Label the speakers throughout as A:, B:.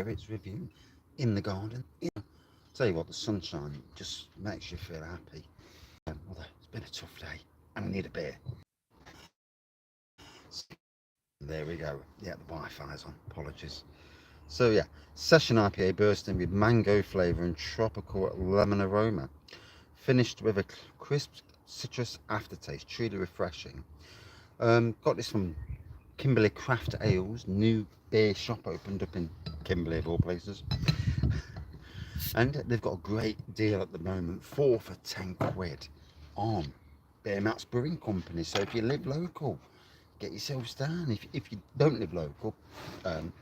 A: its review in the garden. Tell you what, the sunshine just makes you feel happy. Although it's been a tough day and I need a beer. There we go. Yeah, the Wi-Fi's on. Apologies. So yeah, Session IPA bursting with mango flavour and tropical lemon aroma, finished with a crisp citrus aftertaste, truly refreshing. Got this from Kimberley Craft Ales, new beer shop opened up in Kimberley of all places, and they've got a great deal at the moment, 4 for £10 on Beermats Brewing Company. So if you live local, get yourselves down. If you don't live local, um,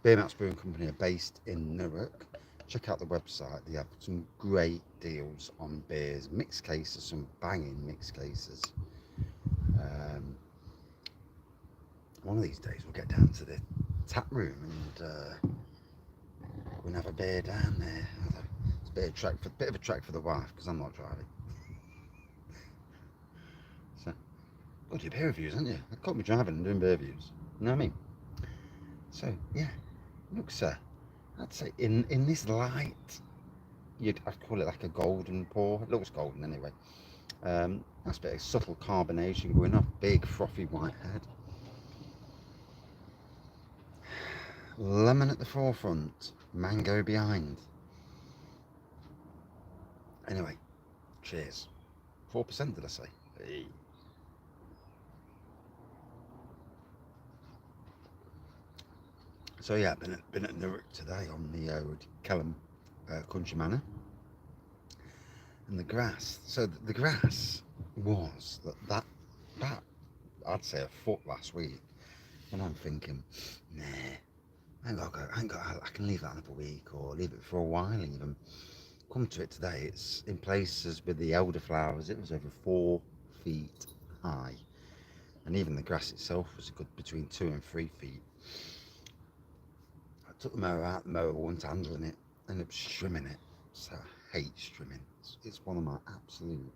A: Beermats Brewing Company are based in Newark. Check out the website. They have some great deals on beers, mixed cases, some banging mixed cases. Um, one of these days we'll get down to the tap room and we'll have a beer down there. It's a bit of a track for the wife because I'm not driving. So, got to do beer reviews, haven't you? I can't be driving and doing beer reviews. You know what I mean? So yeah, looks I'd say in this light, I'd call it like a golden pour. It looks golden anyway. That's a bit of subtle carbonation going off. Big frothy white head. Lemon at the forefront, mango behind. Anyway, cheers. 4% did I say? Hey. So yeah, been at Newark today on the Kelham Country Manor, and the grass. So the grass was that I'd say a foot last week, and I'm thinking, nah, I can leave that another week or leave it for a while even. Come to it today, it's in places with the elderflowers, it was over 4 feet high, and even the grass itself was a good between 2 and 3 feet. I took the mower out, the mower wasn't handling it, and it was trimming it. So I hate trimming. It's one of my absolute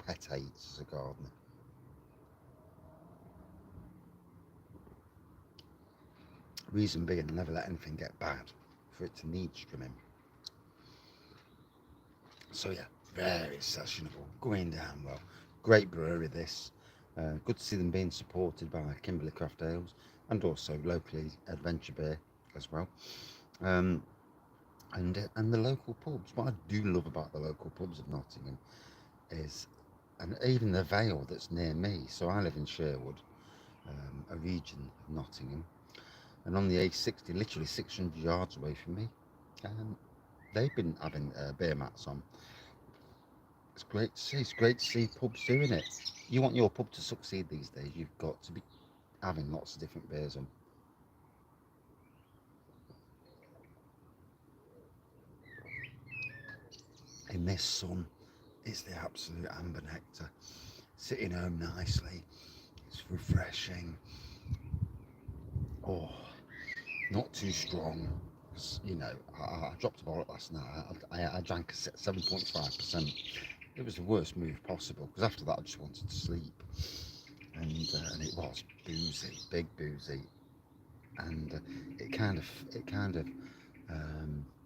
A: pet hates as a gardener. Reason being, I never let anything get bad for it to need trimming. So yeah, very sessionable, going down well. Great brewery this. Good to see them being supported by Kimberley Craft Ales and also locally Adventure Beer as well. Um, and the local pubs. What I do love about the local pubs of Nottingham is, and even the Vale that's near me. So I live in Sherwood, a region of Nottingham, and on the A60, literally 600 yards away from me, um, they've been having beer mats on. It's great to see. It's great to see pubs doing it. You want your pub to succeed these days, you've got to be having lots of different beers on. In this sun, it's the absolute amber nectar. Sitting home nicely, it's refreshing. Oh, not too strong. I dropped a bottle last night. I drank 7.5%. It was the worst move possible because after that I just wanted to sleep, and it was boozy, big boozy, and it kind of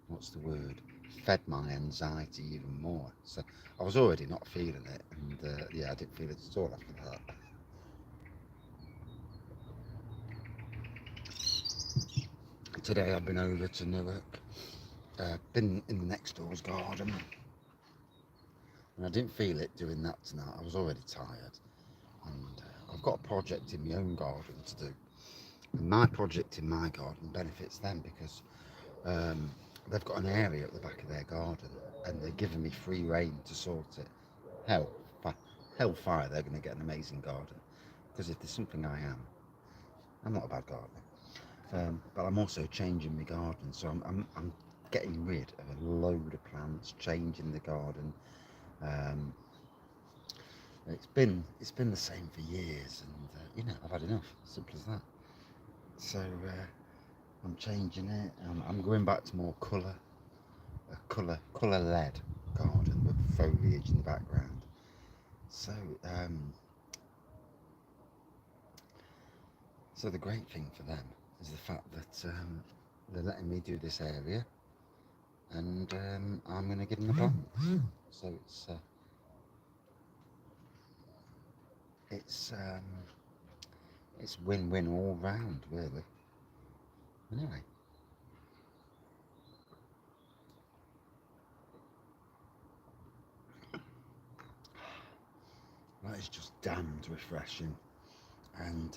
A: what's the word? Fed my anxiety even more. So I was already not feeling it, and yeah, I didn't feel it at all after that. Today I've been over to Newark, been in the next door's garden, and I didn't feel it doing that tonight. I was already tired, and I've got a project in my own garden to do. And my project in my garden benefits them because um, they've got an area at the back of their garden, and they're giving me free rein to sort it. Hell, hellfire, they're going to get an amazing garden. Because if there's something I'm not a bad gardener. But I'm also changing my garden, so I'm getting rid of a load of plants, changing the garden. Um, it's been the same for years, and I've had enough. Simple as that. So I'm changing it. I'm going back to more colour led garden with foliage in the background. So so the great thing for them is the fact that they're letting me do this area, and I'm going to give them a plant. So it's it's win-win all round, really. Anyway, that is just damned refreshing. And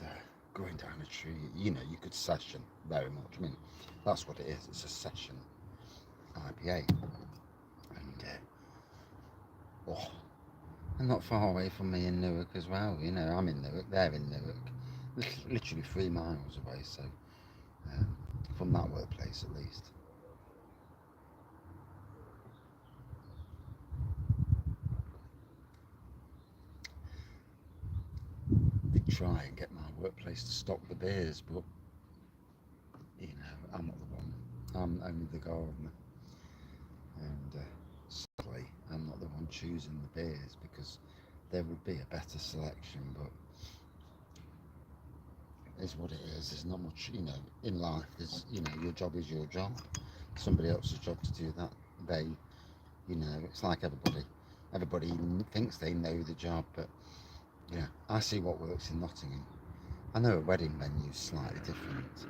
A: going down a tree, you know, you could session very much. I mean, that's what it is. It's a session IPA. And oh, and not far away from me in Newark as well. You know, I'm in Newark, they're in Newark, literally 3 miles away. So from that workplace, at least. They try and get my workplace to stock the beers, but you know, I'm not the one. I'm only the gardener, and sadly, I'm not the one choosing the beers because there would be a better selection, but it's what it is. There's not much, you know, in life. There's, you know, your job is your job. Somebody else's job to do that. They, you know, it's like everybody. Everybody thinks they know the job, but yeah, I see what works in Nottingham. I know a wedding venue is slightly different,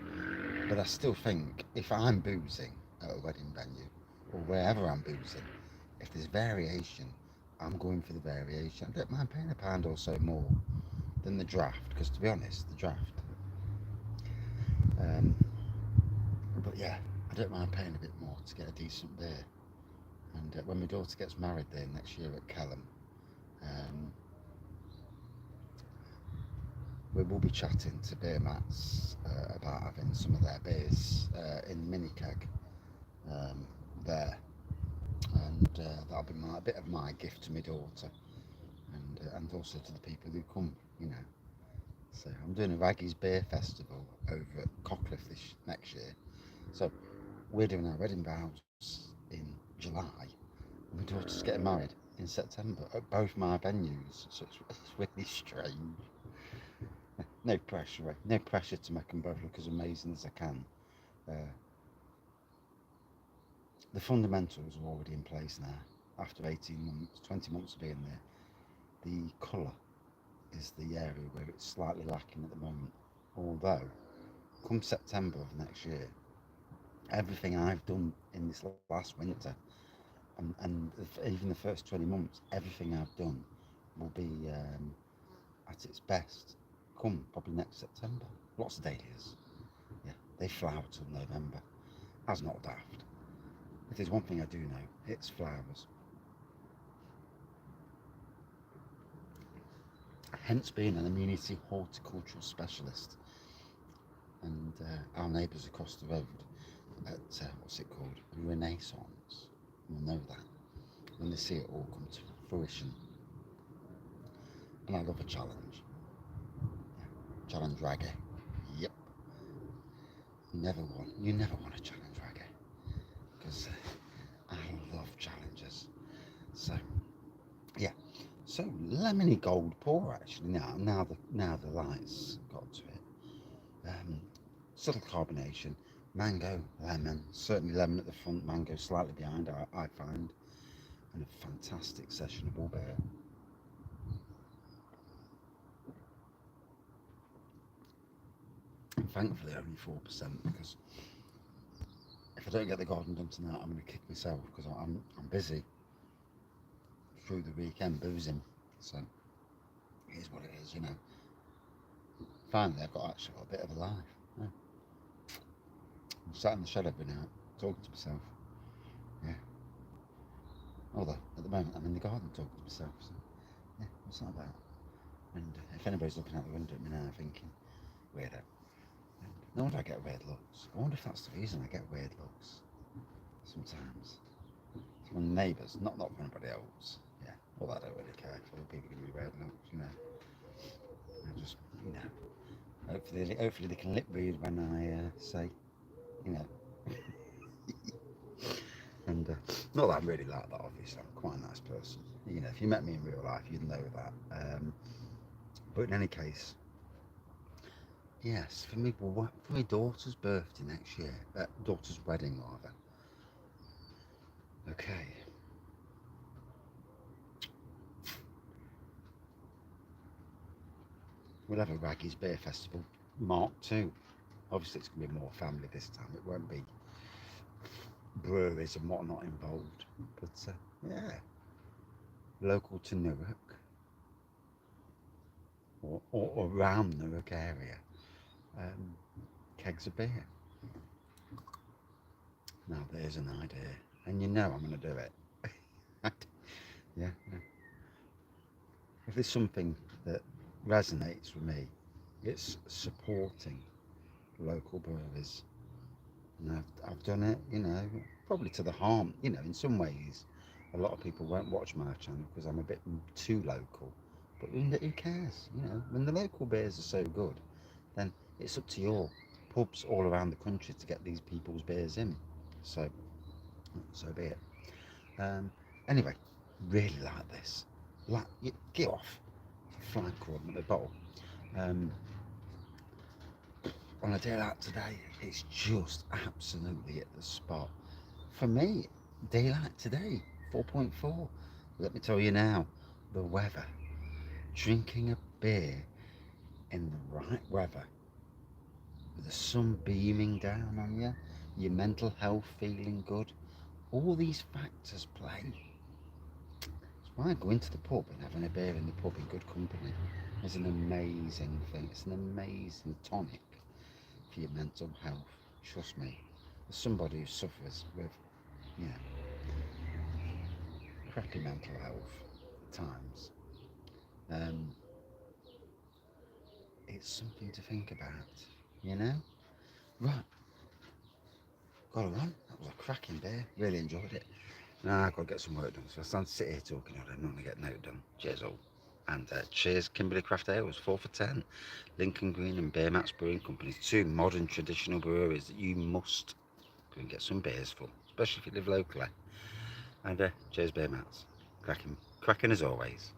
A: but I still think if I'm boozing at a wedding venue or wherever I'm boozing, if there's variation, I'm going for the variation. I don't mind paying £1 or so more than the draft, because to be honest, the draft. But yeah, I don't mind paying a bit more to get a decent beer. And when my daughter gets married there next year at Kelham, we will be chatting to Beermats about having some of their beers in mini keg there, and that'll be a bit of my gift to my daughter, and also to the people who come, you know. So I'm doing a Wraggy's beer festival over at Cockcliffe next year. So we're doing our wedding vows in July, and my daughter's getting married in September at both my venues. So it's really strange. No pressure, right? No pressure to make them both look as amazing as I can. Uh, the fundamentals are already in place now. After 18 months, 20 months of being there, the colour is the area where it's slightly lacking at the moment. Although, come September of next year, everything I've done in this last winter, and even the first 20 months, everything I've done will be at its best come probably next September. Lots of dahlias. Yeah, they flower till November. That's not daft. If there's one thing I do know, it's flowers. Hence being an amenity horticultural specialist. And our neighbours across the road at, what's it called? Renaissance. Will know that when they see it all come to fruition. And I love a challenge. Yeah. Challenge Wraggy. Yep. Never won. You never want to challenge Wraggy. Because I love challenges. So, yeah. So lemony gold pour actually now the lights got to it. Subtle carbonation, mango, lemon, certainly lemon at the front, mango slightly behind. I find, and a fantastic sessionable beer. And thankfully only 4% because if I don't get the garden done tonight, I'm going to kick myself because I'm busy through the weekend boozing. So here's what it is, you know. Finally, I've actually got a bit of a life. Yeah. I'm sat in the shed every night talking to myself. Yeah. Although at the moment I'm in the garden talking to myself. So yeah, what's that about? And if anybody's looking out the window at me now thinking, weirdo. No wonder I get weird looks. I wonder if that's the reason I get weird looks. Sometimes. From neighbours, not from anybody else. Yeah. Well, I don't really care if other people give me weird looks, you know. I just, you know. Hopefully they can lip read when I say, you know. And not that I'm really like that, obviously. I'm quite a nice person. You know, if you met me in real life, you'd know that. But in any case, yes, for my daughter's birthday next year, daughter's wedding rather. Okay. We'll have a Wraggy's Beer Festival Mark 2. Obviously, it's going to be more family this time. It won't be breweries and whatnot involved. But yeah, local to Newark or around Newark area, kegs of beer. Now there's an idea, and you know I'm going to do it. Yeah. If there's something that resonates with me, it's supporting local breweries. And I've done it, probably to the harm, in some ways. A lot of people won't watch my channel because I'm a bit too local. But who cares? When the local beers are so good, then it's up to your pubs all around the country to get these people's beers in. So be it. Anyway, really like this. Get off. Flag crawling at the bottle. On a day like today, it's just absolutely at the spot. For me, day like today, 4.4. Let me tell you now, the weather. Drinking a beer in the right weather, with the sun beaming down on you, your mental health feeling good, all these factors play. It's why going to the pub and having a beer in the pub in good company is an amazing thing. It's an amazing tonic for your mental health. Trust me, as somebody who suffers with, crappy mental health at times, it's something to think about, Right, got to run. That was a cracking beer. Really enjoyed it. Now I've got to get some work done, so I stand sit here talking all day. I'm not going to get no done. Cheers all. And cheers Kimberley Craft Ale, 4 for 10. Lincoln Green and Beermats Brewing Company, 2 modern traditional breweries that you must go and get some beers for, especially if you live locally. And cheers Beermats. Cracking as always.